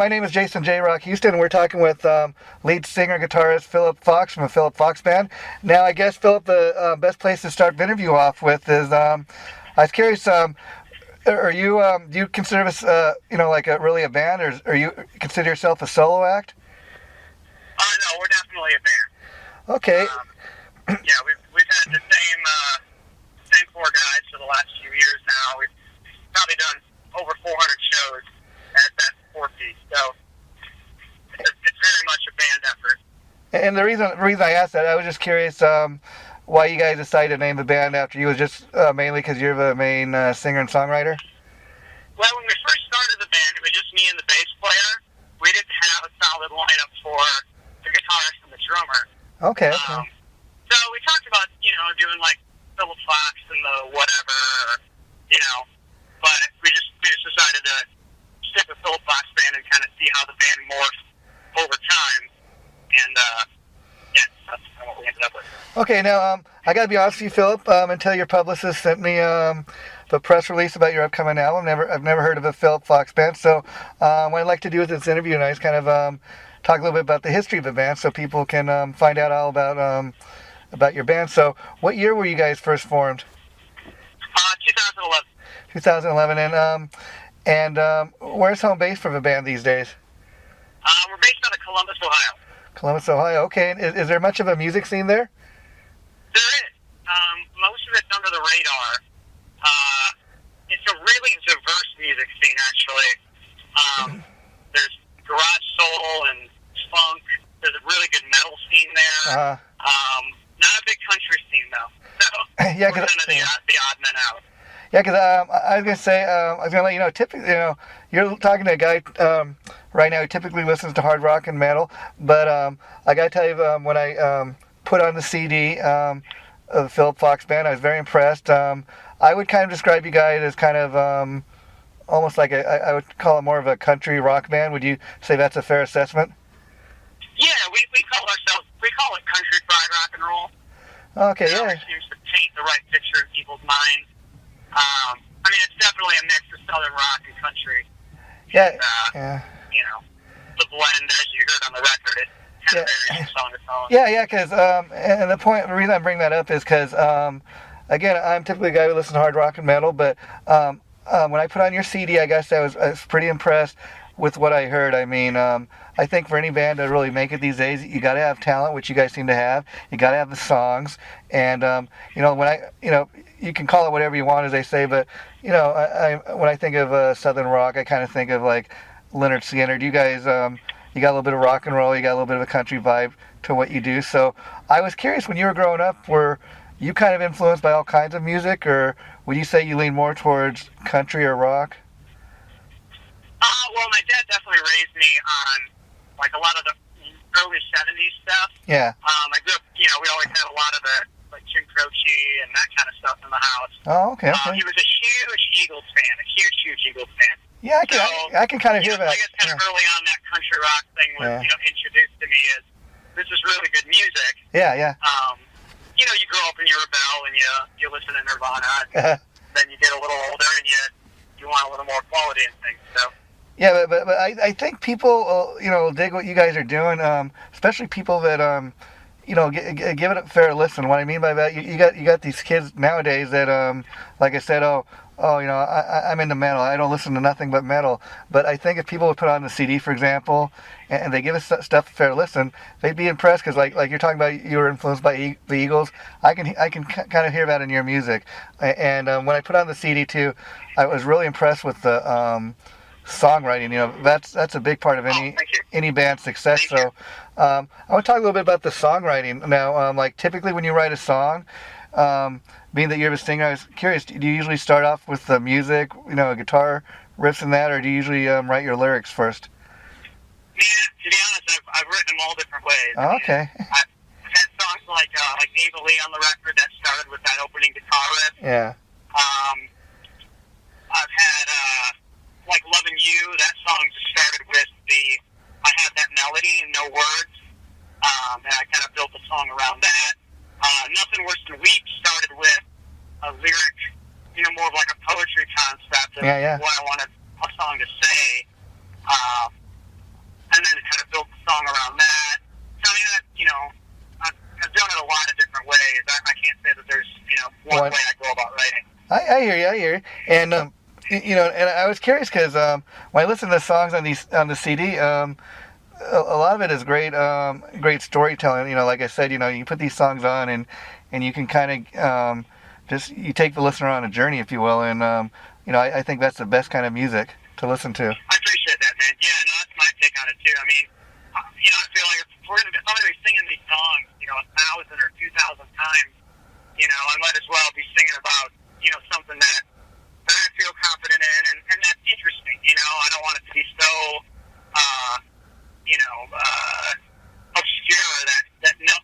My name is Jason J. Rock Houston, and we're talking with lead singer guitarist Philip Fox from the Philip Fox Band. Now, I guess, Philip, the best place to start the interview off with is, I was curious, are you, do you consider us, like really a band, or you consider yourself a solo act? No, we're definitely a band. Okay. Yeah, we've had the same four guys for the last few years now. We've probably done over 400 shows at that four-piece, so it's very much a band effort. And the reason I asked that, I was just curious why you guys decided to name the band after you. Was just mainly because you're the main singer and songwriter? Well, when we first started the band, it was just me and the bass player. We didn't have a solid lineup for the guitarist and the drummer. Okay. So we talked about, doing like Philip Fox and the whatever, but we just decided to stick with Philip Fox Band and kind of see how the band morphed over time. And, that's kind of what we ended up with. Okay, now, I gotta be honest with you, Philip, until your publicist sent me the press release about your upcoming album. I've never heard of a Philip Fox Band, so what I'd like to do with this interview tonight is kind of talk a little bit about the history of the band so people can find out all about your band. So, what year were you guys first formed? 2011. 2011, and where's home base for the band these days? We're based out of Columbus, Ohio. Columbus, Ohio. Okay, and is there much of a music scene there? There is. Most of it's under the radar. It's a really diverse music scene, actually. There's garage soul and funk. There's a really good metal scene there. Not a big country scene, though. So Yeah, we're kind of the odd men out. Yeah, because I was gonna say, I was gonna let you know. Typically, you're talking to a guy right now who typically listens to hard rock and metal. But I gotta tell you, when I put on the CD of the Philip Fox Band, I was very impressed. I would kind of describe you guys as kind of almost like I would call it more of a country rock band. Would you say that's a fair assessment? Yeah, we call it country fried rock and roll. Okay, yeah. It seems to paint the right picture in people's minds. It's definitely a mix of southern rock and country. Yeah, and, the blend, as you heard on the record, it kind of varies from song to song. Yeah, because and the reason I bring that up is because again, I'm typically a guy who listens to hard rock and metal, but when I put on your CD, I guess I was pretty impressed with what I heard. I mean, I think for any band to really make it these days, you got to have talent, which you guys seem to have. You got to have the songs, and you can call it whatever you want, as they say, but when I think of southern rock, I kind of think of like Leonard Skinner. Do you guys, you got a little bit of rock and roll, you got a little bit of a country vibe to what you do. So I was curious, when you were growing up, were you kind of influenced by all kinds of music, or would you say you lean more towards country or rock? Well, my dad definitely raised me on like a lot of the early 70s stuff. Yeah. I grew up, we always had a lot of the like Jim Croce and that kind of stuff in the house. Oh, okay. He was a huge Eagles fan, a huge Eagles fan. Yeah, I can kind of hear that. I guess kind of early on that country rock thing was, introduced to me as this is really good music. Yeah. You grow up and you rebel and you listen to Nirvana. And then you get a little older and you want a little more quality in things. So. Yeah, but I think people dig what you guys are doing, especially people that give it a fair listen. What I mean by that, you got these kids nowadays that like I said, I'm into metal. I don't listen to nothing but metal. But I think if people would put on the CD, for example, and they give us stuff a fair listen, they'd be impressed, because like you're talking about, you were influenced by the Eagles. I can kind of hear that in your music. And when I put on the CD too, I was really impressed with the songwriting. That's a big part of any band's success. So I want to talk a little bit about the songwriting now. Like typically when you write a song, being that you're a singer, I was curious, do you usually start off with the music, guitar riffs and that, or do you usually write your lyrics first? Yeah, to be honest, I've written them all different ways. Oh, okay. I've had songs like Ava Lee on the record that started with that opening guitar riff. Yeah. I've had like Loving You, that song just started with I had that melody and no words, and I kind of built the song around that. Nothing Worse Than Weep started with a lyric, more of like a poetry concept of what I wanted a song to say. and then kind of built the song around that. So I mean, I've done it a lot of different ways. I can't say that there's one way I go about writing. I hear you, and and I was curious because when I listen to the songs on the CD, a lot of it is great storytelling. Like I said, you put these songs on and you can kind of you take the listener on a journey, if you will, and I think that's the best kind of music to listen to. I appreciate that, man. Yeah, no, that's my take on it too. I mean, I feel like if I'm going to be singing these songs, 1,000 or 2,000 times, I might as well be singing about, something that I feel confident in and that's interesting. I don't want it to be so, obscure that no,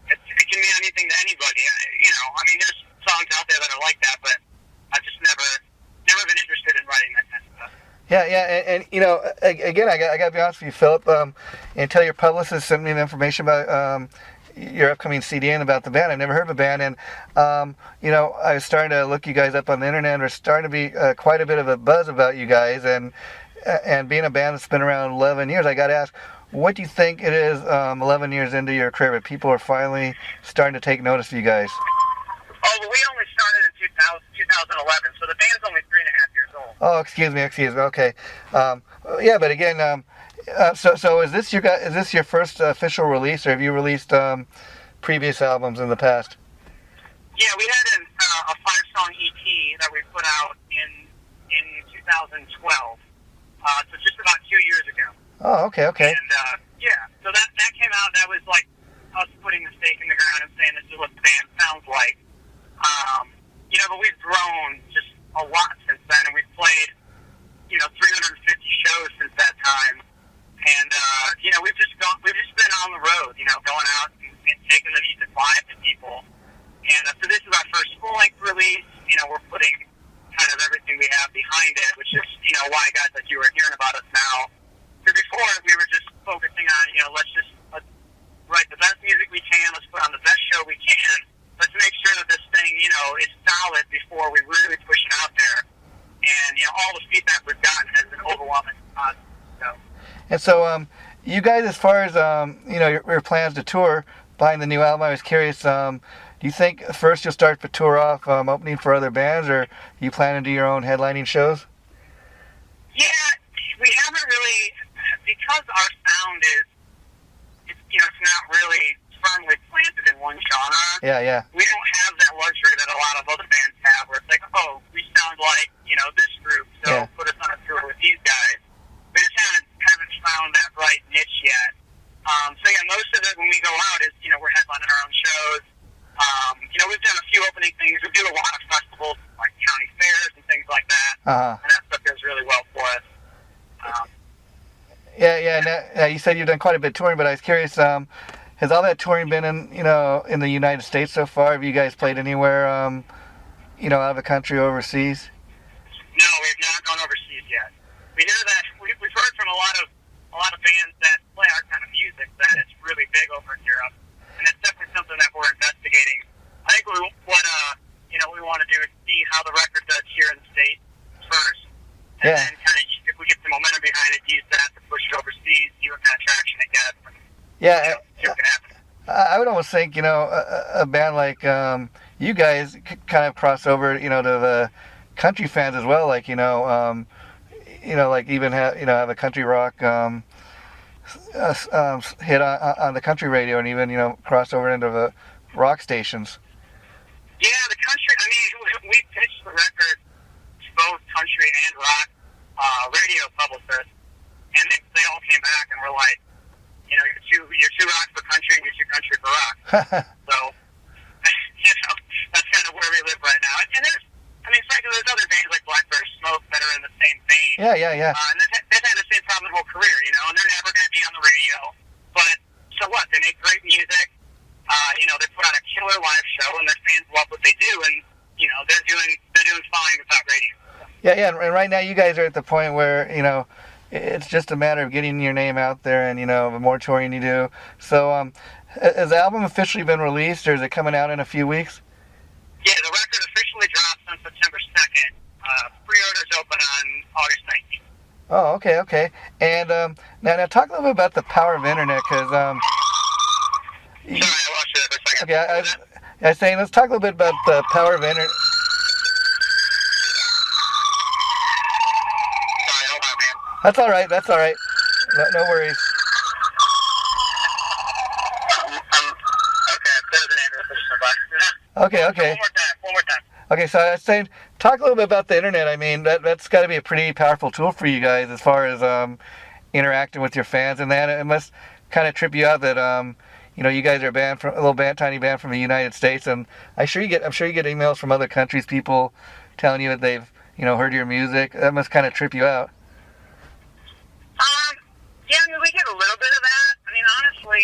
it can mean anything to anybody. I mean, there's songs out there that are like that, but I've just never been interested in writing that kind of stuff. Yeah, and again, I got to be honest with you, Philip. Until your publicist sent me the information about your upcoming CD and about the band, I've never heard of a band, and I was starting to look you guys up on the internet. There's starting to be quite a bit of a buzz about you guys, and being a band that's been around 11 years, I got to ask, what do you think it is 11 years into your career, but people are finally starting to take notice of you guys? Oh, well, we only started in 2011, so the band's only 3.5 years old. Oh, excuse me. Okay. Yeah, but again, so is this your first official release, or have you released previous albums in the past? Yeah, we had a 5-song EP that we put out in 2012, so just about 2 years ago. Oh, okay. And so that came out. That was like us putting the stake in the ground and saying this is what the band sounds like. But we've grown just a lot since then, and we've played 350 shows since that time. And we've just been on the road, going out and taking the music live to people. And so this is our first full-length release. We're putting kind of everything we have behind it, which is why guys like you are hearing about us now. Because before we were just focusing on let's write the best music we can, let's put on the best show we can, let's make sure that this thing is solid before we really push it out there. And all the feedback we've gotten has been overwhelming. And so, you guys, as far as your plans to tour behind the new album, I was curious. Do you think first you'll start to tour off opening for other bands, or you plan to do your own headlining shows? Yeah, we haven't really, because our sound is it's not really firmly planted in one genre. Yeah. We don't have that luxury that a lot of other bands have, where it's like, oh, we sound like this group, so put us on a tour with these guys. We just haven't found that right niche yet. So yeah, most of it when we go out is we're headlining our own shows. We've done a few opening things. We do a lot of festivals like county fairs and things like that, and that stuff goes really well for us. Yeah. You said you've done quite a bit of touring, but I was curious. Has all that touring been in the United States so far? Have you guys played anywhere out of the country, overseas? No, we've not gone overseas yet. We hear that we've heard from a lot of bands that play our kind of music that it's really big over in Europe, and it's definitely something that we're investigating. I think what we want to do is see how the record does here in the States first, and then kind of if we get some momentum behind it, use that to push it overseas, see what kind of traction it gets. Yeah. See what can happen. I would almost think a band like you guys could kind of cross over to the country fans as well, like like even have a country rock hit on the country radio, and even cross over into the rock stations. Yeah, the country. I mean, we pitched the record to both country and rock radio publicists, and they all came back and were like, you're too rock for country, and you're too country for rock. So, that's kind of where we live right now. And frankly, there's other bands like Blackberry Smoke that are in the same vein. Yeah. And they've had the same problem their whole career, and they're never going to be on the radio. But so what? They make great music. They put on a killer live show, and their fans love what they do, and they're doing fine without radio. Yeah. And right now, you guys are at the point where it's just a matter of getting your name out there, and the more touring you do. So, has the album officially been released, or is it coming out in a few weeks? Yeah, the record officially drops on September 2nd. Pre-orders open on August 19th. Oh, okay. And now talk a little bit about the power of internet, because Sorry, I lost you there for a second. okay, I was saying let's talk a little bit about the power of internet. Sorry, hold on, man. That's all right. No worries. Okay, there's an ambulance by. Okay. One more time. Okay, so I was saying, talk a little bit about the internet. I mean, that's got to be a pretty powerful tool for you guys as far as interacting with your fans and that. It must kind of trip you out that you guys are a tiny band from the United States, and I'm sure you get emails from other countries, people telling you that they've heard your music. That must kind of trip you out. Yeah, I mean, we get a little bit of that. I mean, honestly,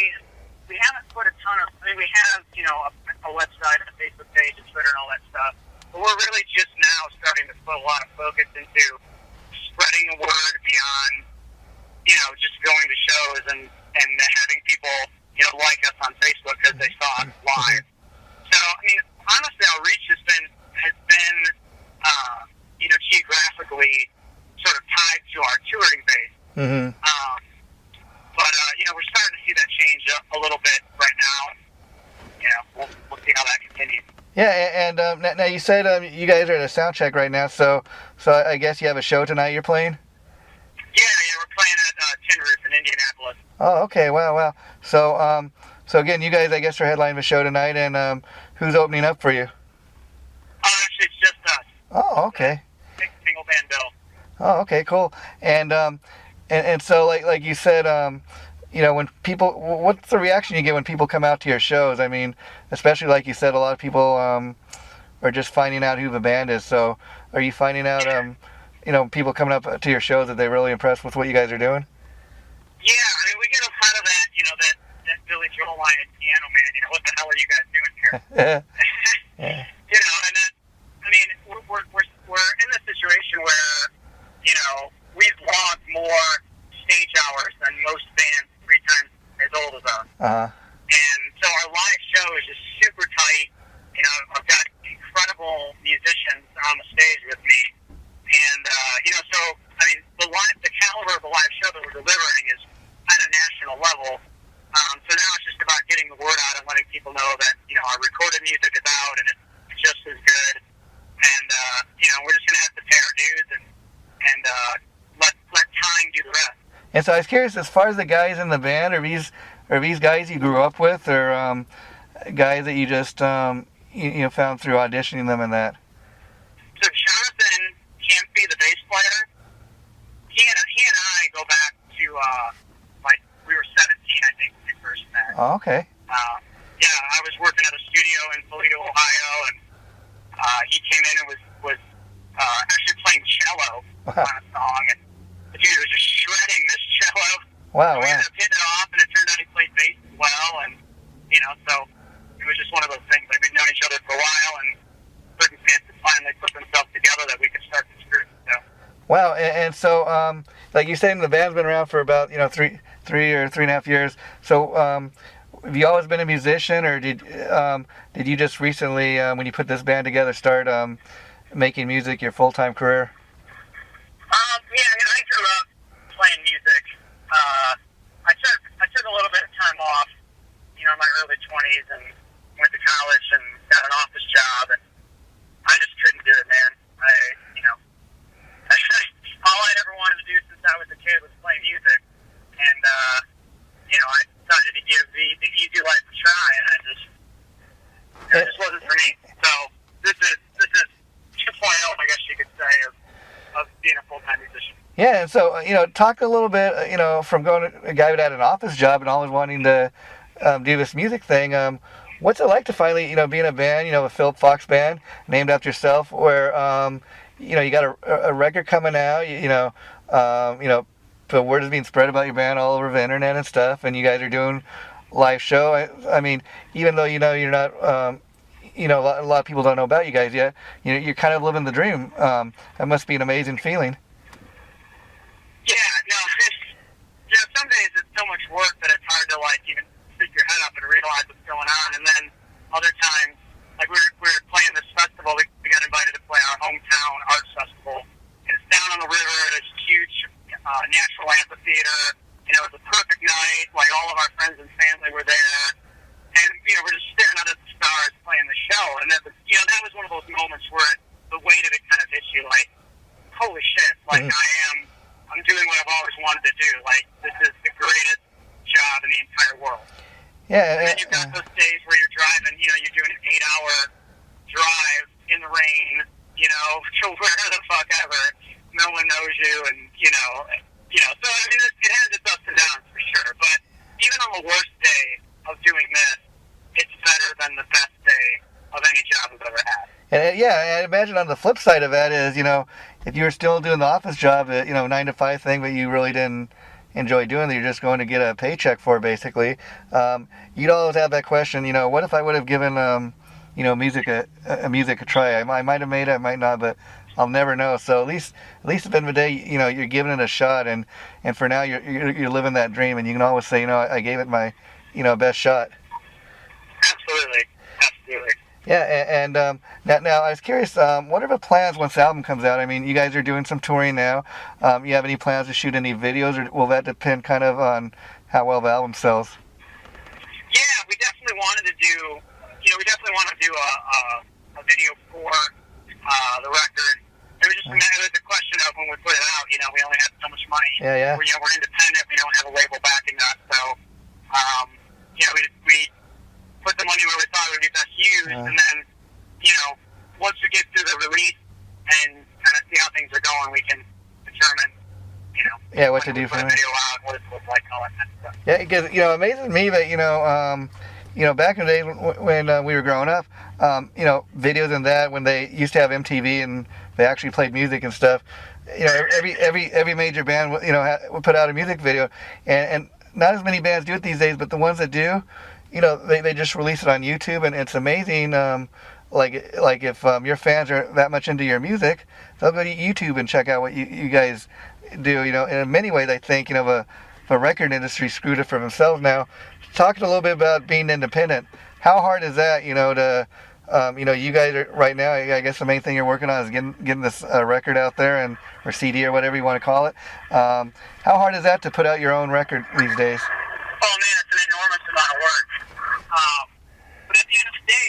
we haven't put a ton of. I mean, we have a website, a Facebook page, a Twitter, and all that stuff. But we're really just now starting to put a lot of focus into spreading the word beyond, just going to shows and having people, like us on Facebook because they saw us live. So, I mean, honestly, our reach has been, geographically sort of tied to our touring base. Mm-hmm. But we're starting to see that change a little bit right now. We'll see how that continues. Yeah, and now you said you guys are at a sound check right now, so I guess you have a show tonight you're playing? Yeah, we're playing at Tin Roof in Indianapolis. Oh, okay, wow. So again, you guys, I guess, are headlining the show tonight, and who's opening up for you? Oh, actually, it's just us. Oh, okay. Single band bill. Oh, okay, cool. And so, like you said, when people, what's the reaction you get when people come out to your shows? I mean, especially like you said, a lot of people are just finding out who the band is. So, are you finding out, people coming up to your shows that they're really impressed with what you guys are doing? Yeah, I mean, we get a lot of that, that Billy Joel line at Piano Man. What the hell are you guys doing here? Yeah. And that, I mean, we're in a situation where, we've logged more stage hours than most bands 3 times as old as us. Uh-huh. And so our live show is just super tight. I've got incredible musicians on the stage with me. And, so, I mean, the caliber of the live show that we're delivering is at a national level. So now it's just about getting the word out and letting people know that, our recorded music is out and it's just as good. And, we're just going to have to pay our dues and let time do the rest. And so I was curious, as far as the guys in the band, are these guys you grew up with, or guys that you just found through auditioning them and that? So Jonathan Campy, the bass player, he and I go back to we were 17, I think, when we first met. Oh, okay. I was working at a studio in Toledo, Ohio, and he came in and was actually playing cello on a song, and the dude was just shredding this cello. Wow. So we ended up hitting it off, and it turned out he played bass as well, and so it was just one of those things. Like, we'd known each other for a while, and circumstances finally put themselves together that we could start this group. So. Wow, and so like you said, the band's been around for about 3 or 3.5 years. So have you always been a musician, or did you just recently, when you put this band together, start making music your full-time career? Yeah, I grew up playing music. I took a little bit of time off, in my early 20s, and went to college and got an office job, and I just couldn't do it, man. All I'd ever wanted to do since I was a kid was play music, and I decided to give the easy life a try, and it just wasn't for me. So this is 2.0, I guess you could say, of being a full-time musician. Yeah, and so talk a little bit, from going a guy who had an office job and always wanting to do this music thing. What's it like to finally, be in a band, a Philip Fox band named after yourself, where you got a record coming out, the word is being spread about your band all over the internet and stuff, and you guys are doing live show. I mean, even though you're not, a lot of people don't know about you guys yet. You're kind of living the dream. That must be an amazing feeling. Yeah, no, some days it's so much work that it's hard to even stick your head up and realize what's going on. And then other times, like we were playing this festival, we got invited to play our hometown arts festival, and it's down on the river. It's huge world. Yeah. And then you've got those days where you're driving, you're doing an 8-hour drive in the rain, to where the fuck ever. No one knows you, and, so, I mean, it has its ups and downs for sure. But even on the worst day of doing this, it's better than the best day of any job I've ever had. And I imagine on the flip side of that is, if you were still doing the office job, 9 to 5 thing, but you really didn't enjoy doing it, you're just going to get a paycheck for, basically. You'd always have that question, what if I would have given, music a try? I might have made it, I might not, but I'll never know. So at least at the end of the day, you're giving it a shot, and for now you're living that dream, and you can always say, I gave it my, best shot. Absolutely. Yeah, and now I was curious, what are the plans once the album comes out? I mean, you guys are doing some touring now. You have any plans to shoot any videos, or will that depend kind of on how well the album sells? Yeah, we definitely want to do a video for the record. It was just a question of when we put it out. We only have so much money. Yeah. We're independent. We don't have a label backing us, so we put the money where we thought it would be best used, and then once we get through the release and kind of see how things are going, we can determine what to do for the video out, what it looks like, all that kind of stuff. Yeah, because it amazes me that back in the day when we were growing up, videos and that, when they used to have MTV and they actually played music and stuff, every major band would put out a music video, and not as many bands do it these days, but the ones that do, they just release it on YouTube, and it's amazing. Like if your fans are that much into your music, they'll go to YouTube and check out what you guys do. In many ways, I think the record industry screwed it for themselves now. Talking a little bit about being independent, how hard is that? You guys are right now. I guess the main thing you're working on is getting this record out there, or CD or whatever you want to call it. How hard is that to put out your own record these days? Oh man, it's an enormous amount of work. But at the end of the day,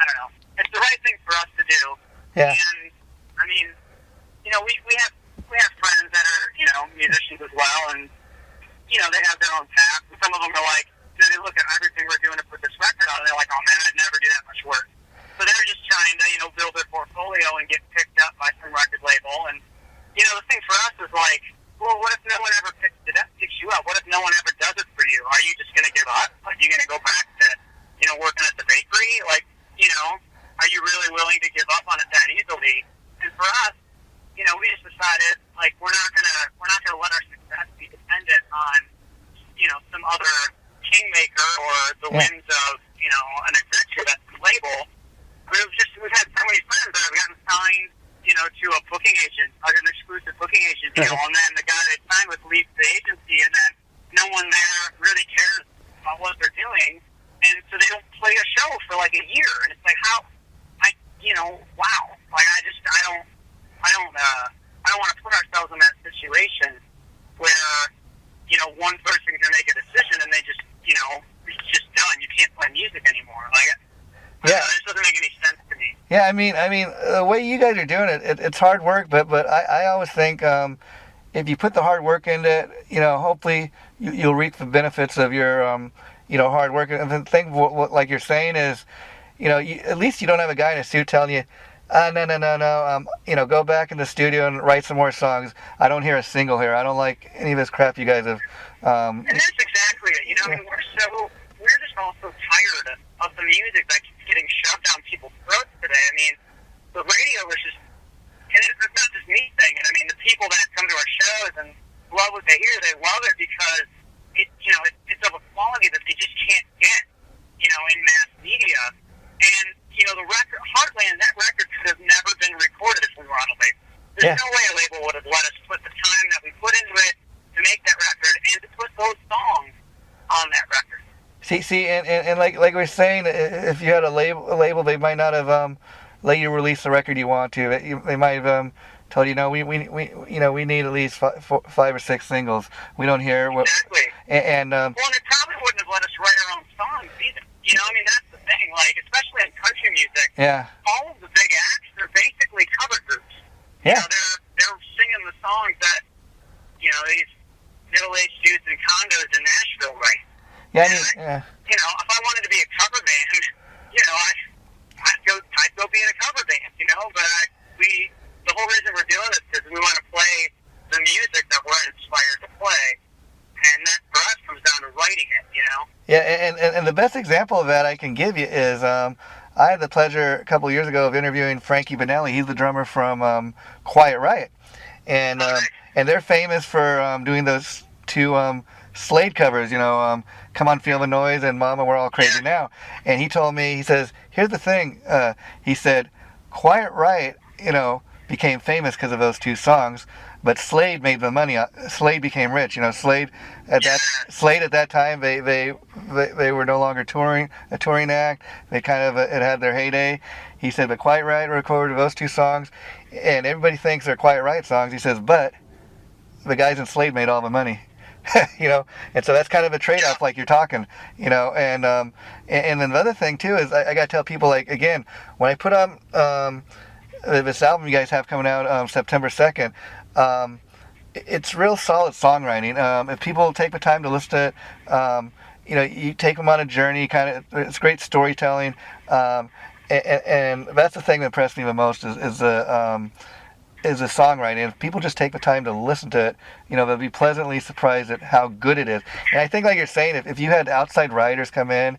I don't know. It's the right thing for us to do. Yeah. And I mean, we have friends that are musicians as well, and they have their own path. And some of them are like, they look at everything we're doing to put this record out, and they're like, oh man, I'd never do that much work. So they're just trying to build their portfolio and get picked up by some record label. And the thing for us is like, well, what if no one ever picks you up? What if no one ever does it for you? Are you just going to give up? Are you going to go back to, working at the bakery? Like, are you really willing to give up on it that easily? And for us, we just decided, like, we're not gonna let our success be dependent on, some other kingmaker or the whims of, an executive at the label. We've had so many friends that have gotten signed, to a booking agent, an exclusive booking agent deal, and then the guy they signed with leaves the agency, and then no one there really cares about what they're doing, and so they don't play a show for like a year, and it's like, wow, like I don't want to put ourselves in that situation where, one person can make a decision and they just, it's just done. You can't play music anymore. Like, it just doesn't make any sense to me. Yeah, I mean, the way you guys are doing it's hard work, but I always think if you put the hard work into it, hopefully you'll reap the benefits of your, hard work. And the thing, like you're saying, is, at least you don't have a guy in a suit telling you, no, go back in the studio and write some more songs. I don't hear a single here. I don't like any of this crap you guys have. And that's exactly it. We're just all so tired of the music that keeps getting shoved down people's throats today. I mean, the radio is just, and it's not just me saying it. I mean, the people that come to our shows and love what they hear, they love it because it's of a quality that they just can't get, in mass media. And the record, Heartland, that record could have never been recorded if we were on a label. There's no way a label would have let us put the time that we put into it to make that record and to put those songs on that record. See, and like we're saying, if you had a label, they might not have let you release the record you want to. They might have told you, we need at least 5 or 6 singles. We don't hear what. Exactly. And well, they probably wouldn't have let us write our own songs either. That's the thing. Like, especially in country music. Yeah. All of the big acts, they're basically cover groups. Yeah. They're singing the songs that these middle-aged dudes in condos in Nashville, right? Yeah, If I wanted to be a cover band, I'd go be in a cover band, But the whole reason we're doing this is we want to play the music that we're inspired to play, and that for us comes down to writing it, Yeah, and the best example of that I can give you is I had the pleasure a couple of years ago of interviewing Frankie Banelli. He's the drummer from Quiet Riot, and they're famous for doing those two Slade covers, Come On Feel the Noise and Mama We're All Crazy Now. And he told me, he says, here's the thing, he said, Quiet Riot, became famous because of those two songs, but Slade made the money. Slade became rich. Slade at that time, they were no longer a touring act. They kind of it had their heyday. He said, but Quiet Riot recorded those two songs, and everybody thinks they're Quiet Riot songs. He says, but the guys in Slade made all the money. And so that's kind of a trade-off, like you're talking, and then the other thing too is I got to tell people, like, again, when I put on this album you guys have coming out September 2nd, it's real solid songwriting. If people take the time to listen to it, you take them on a journey, it's great storytelling, and that's the thing that impressed me the most is the songwriting. If people just take the time to listen to it, they'll be pleasantly surprised at how good it is. And I think, like you're saying, if you had outside writers come in,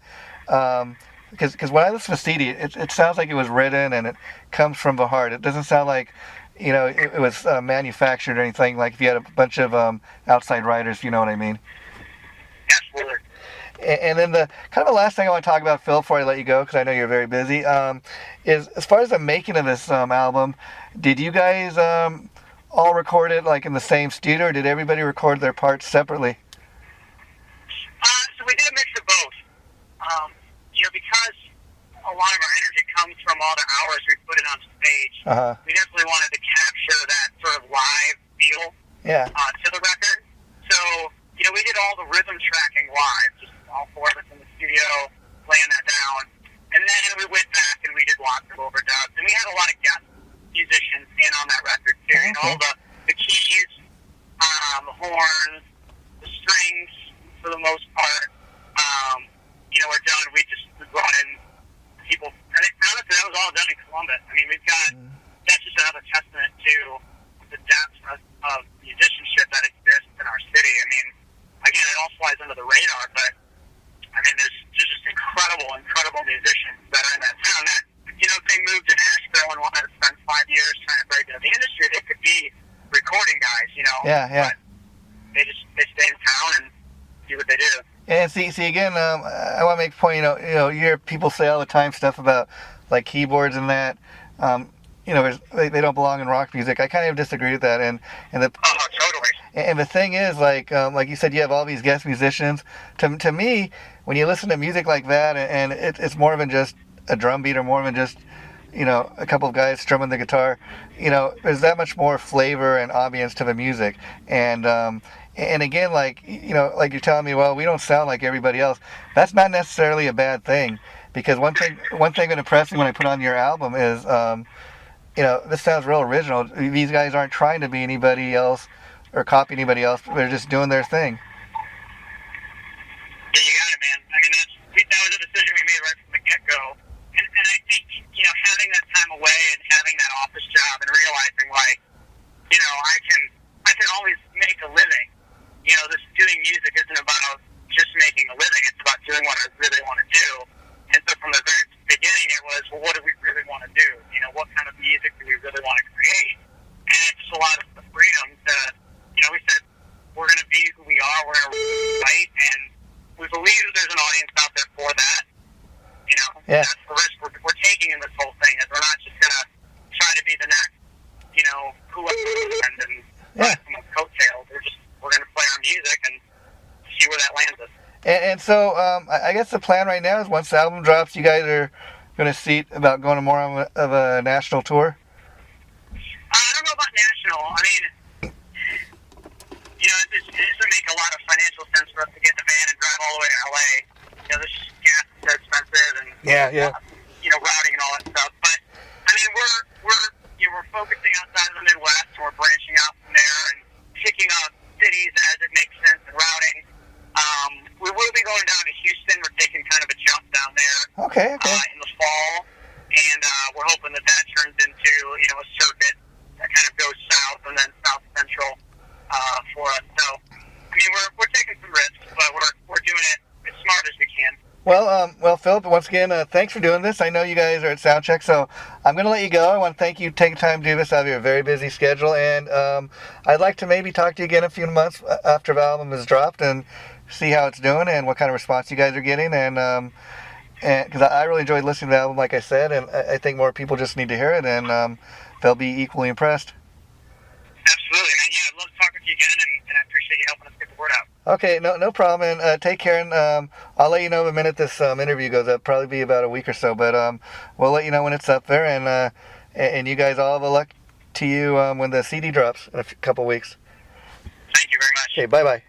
because when I listen to CD, it sounds like it was written and it comes from the heart. It doesn't sound like, it was manufactured or anything, like if you had a bunch of outside writers, if you know what I mean. Absolutely. And then the kind of the last thing I want to talk about, Phil, before I let you go, because I know you're very busy, is as far as the making of this album, did you guys all record it like in the same studio, or did everybody record their parts separately? So we did a mix of both. Because a lot of our energy comes from all the hours we put in on stage, we definitely wanted to capture that sort of live feel to the record. So, we did all the rhythm tracking live, just all four of us in the studio laying that down. And then we went back and we did lots of overdubs. And we had a lot of guest musicians in on that record too. All the keys, the horns, the strings for the most part. We're done. We brought in people. And honestly, that was all done in Columbus. I mean, we've got, that's just another testament to the depth of musicianship that exists in our city. I mean, again, it all flies under the radar, but I mean, there's just incredible musicians that are in that town that, if they moved to Nashville and wanted to spend 5 years trying to break into the industry, they could be recording guys, Yeah. But they stay in town and do what they do. And see again, I want to make a point, you hear people say all the time stuff about like keyboards and that, they don't belong in rock music. I kind of disagree with that. Totally. And the thing is, like you said, you have all these guest musicians. To me, when you listen to music like that, and it's more than just a drum beat, or more than just, a couple of guys strumming the guitar, there's that much more flavor and ambience to the music. And again, like you're telling me, well, we don't sound like everybody else. That's not necessarily a bad thing, because one thing that impressed me when I put on your album is, this sounds real original. These guys aren't trying to be anybody else or copy anybody else. They're just doing their thing. Yeah, you got it, man. I mean, that was a decision we made right from the get-go. And I think, having that time away and having that office job and realizing, like, I can always make a living. This doing music isn't about just making a living. It's about doing what I really want to do. And so from the very beginning, it was, well, what do we really want to do? What kind of music do we really want to create? And it just allowed us the freedom to, we said, we're going to be who we are, we're going to write, and we believe that there's an audience out there for that. Yeah. That's the risk we're taking in this whole thing, is we're not just going to try to be the next, whoever and someone's coattails. We're going to play our music and see where that lands us. And so I guess the plan right now is once the album drops, you guys are going to see about going to more of a national tour? I don't know about national. I mean, it doesn't make a lot of financial sense for us to get in the van and drive all the way to LA. This gas is so expensive and routing and all that stuff. But I mean, we're focusing outside of the Midwest, and we're branching out from there and picking up cities Okay. in the fall, and we're hoping that turns into a circuit that kind of goes south and then south central for us. So I mean we're taking some risks, but we're doing it as smart as we can. Well, Philip, once again, thanks for doing this. I know you guys are at Soundcheck, so I'm going to let you go. I want to thank you for taking time to do this out of your very busy schedule, and I'd like to maybe talk to you again in a few months after the album is dropped and see how it's doing and what kind of response you guys are getting, and because I really enjoyed listening to the album, like I said, and I think more people just need to hear it, and they'll be equally impressed. Absolutely, man. Yeah, I'd love to talk with you again, and I appreciate you helping us get the word out. Okay, no problem, and take care, and I'll let you know the minute this interview goes up. Probably be about a week or so, but we'll let you know when it's up there, and you guys all have a luck to you when the CD drops in a couple weeks. Thank you very much. Okay, bye-bye.